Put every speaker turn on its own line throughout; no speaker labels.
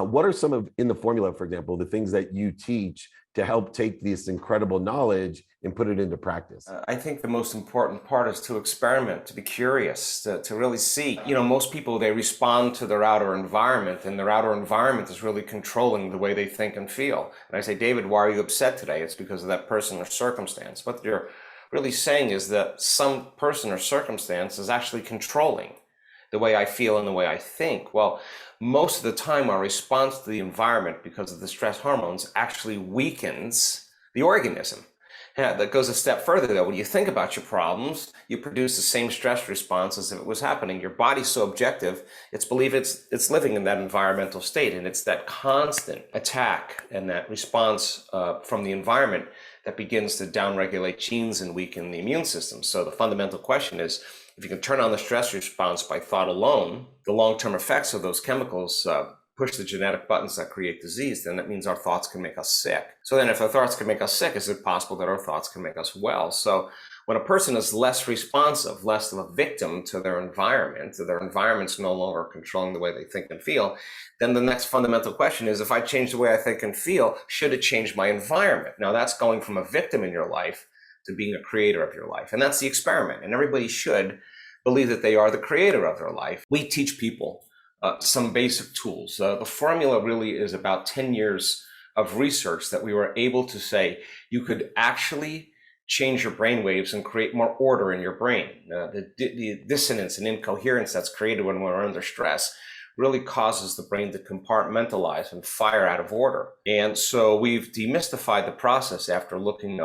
What are some of, in the formula, for example, the things that you teach to help take this incredible knowledge and put it into practice?
I think the most important part is to experiment, to be curious, to really see. Most people, they respond to their outer environment, and their outer environment is really controlling the way they think and feel. And I say, David, why are you upset today? It's because of that person or circumstance. What you're really saying is that some person or circumstance is actually controlling the way I feel and the way I think. Well, most of the time, our response to the environment because of the stress hormones actually weakens the organism. Yeah, that goes a step further though. When you think about your problems, you produce the same stress response as if it was happening. Your body's so objective, it's believed it's living in that environmental state, and it's that constant attack and that response from the environment that begins to downregulate genes and weaken the immune system. So the fundamental question is, if you can turn on the stress response by thought alone, the long-term effects of those chemicals push the genetic buttons that create disease, then that means our thoughts can make us sick. So then if our thoughts can make us sick, is it possible that our thoughts can make us well? So when a person is less responsive, less of a victim to their environment's no longer controlling the way they think and feel, then the next fundamental question is, if I change the way I think and feel, should it change my environment? Now that's going from a victim in your life to being a creator of your life. And that's the experiment. And everybody should believe that they are the creator of their life. We teach people some basic tools. The formula really is about 10 years of research that we were able to say you could actually change your brain waves and create more order in your brain. The dissonance and incoherence that's created when we're under stress really causes the brain to compartmentalize and fire out of order. And so we've demystified the process after looking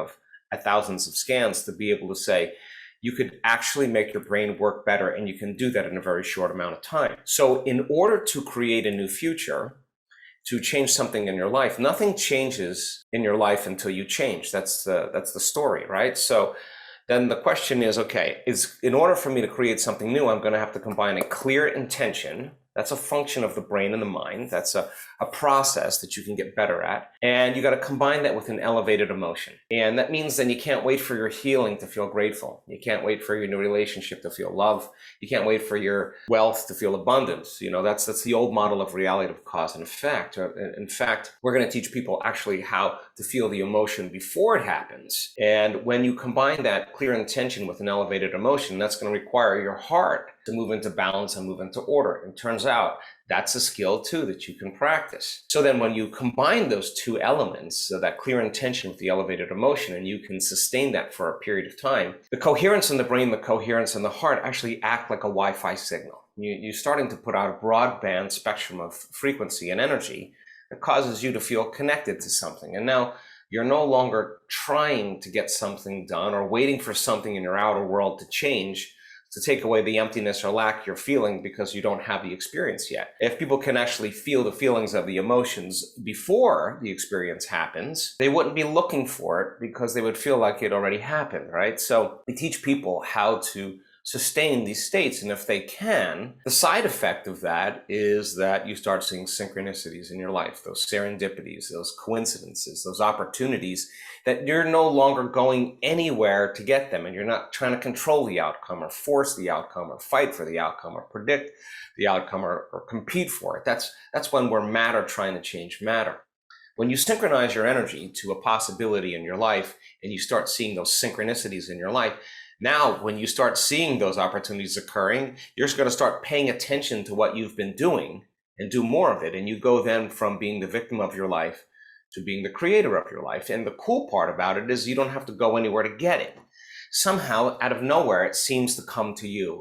at thousands of scans to be able to say, you could actually make your brain work better, and you can do that in a very short amount of time. So in order to create a new future, to change something in your life, nothing changes in your life until you change. That's the story, right? So then the question is, okay, in order for me to create something new, I'm going to have to combine a clear intention. That's a function of the brain and the mind. That's a process that you can get better at. And you got to combine that with an elevated emotion. And that means then you can't wait for your healing to feel grateful. You can't wait for your new relationship to feel love. You can't wait for your wealth to feel abundance. That's the old model of reality of cause and effect. In fact, we're going to teach people actually how to feel the emotion before it happens. And when you combine that clear intention with an elevated emotion, that's going to require your heart to move into balance and move into order. And turns out that's a skill too that you can practice. So then when you combine those two elements, so that clear intention with the elevated emotion, and you can sustain that for a period of time, the coherence in the brain, the coherence in the heart actually act like a Wi-Fi signal. You're starting to put out a broadband spectrum of frequency and energy that causes you to feel connected to something. And now you're no longer trying to get something done or waiting for something in your outer world to change, to take away the emptiness or lack you're feeling because you don't have the experience yet. If people can actually feel the feelings of the emotions before the experience happens, they wouldn't be looking for it because they would feel like it already happened, right? So we teach people how to sustain these states, and if they can, the side effect of that is that you start seeing synchronicities in your life, those serendipities, those coincidences, those opportunities that you're no longer going anywhere to get them, and you're not trying to control the outcome or force the outcome or fight for the outcome or predict the outcome or compete for it. That's when we're matter trying to change matter. When you synchronize your energy to a possibility in your life and you start seeing those synchronicities in your life, now, when you start seeing those opportunities occurring, you're just going to start paying attention to what you've been doing and do more of it. And you go then from being the victim of your life to being the creator of your life. And the cool part about it is you don't have to go anywhere to get it. Somehow, out of nowhere, it seems to come to you.